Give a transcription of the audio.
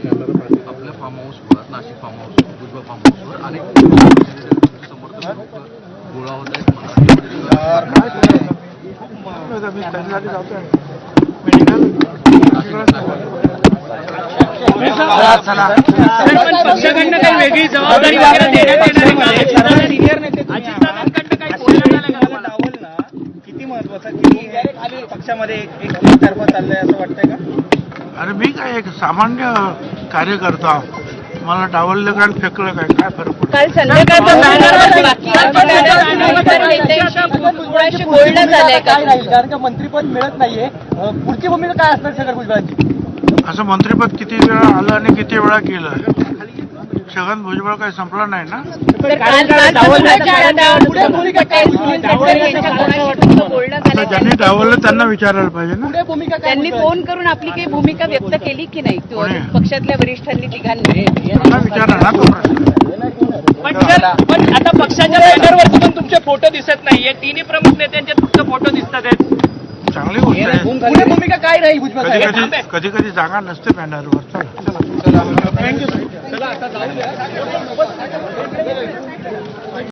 आपल्या फार्म हाऊसवर, नाशिक फार्म हाऊसवर, भुजबळ फार्म हाऊसवर अनेक समर्थक लोक गोळा होत आहेत. पक्षाकडनं काही वेगळी जबाबदारी वगैरे देण्यात येणार किती महत्वाचं की पक्षामध्ये एक तर्फा चाललंय असं वाटतंय का? अरे मी काय एक सामान्य कार्यकर्ता, मला डावललं कारण फेकलं काय फरक पडतो? काल संध्याकाळी बोलणं झालंय कारण का मंत्रीपद मिळत नाहीये, पुढची भूमिका काय असणार छगन भुजबळांची? असं मंत्रिपद किती वेळा आलं आणि किती वेळा केलं? छगन भुजबळ काही संपला नाही ना. ज्यांनी डावललं त्यांना विचारायला पाहिजे ना. त्यांनी फोन करून आपली काही भूमिका व्यक्त केली की नाही पक्षातल्या वरिष्ठांनी तिघांनी? त्यांना विचारा ना तो प्रश्न. पण आता पक्षाच्या बॅनरवरती पण तुमचे फोटो दिसत नाहीये, तिन्ही प्रमुख नेत्यांचे तुमचे फोटो दिसतात आहेत. चांगली गोष्ट आहे. पुढे भूमिका काय राहील भुजबळ साहेब? कधी कधी जागा नसते बॅनरवर. चला थँक्यू.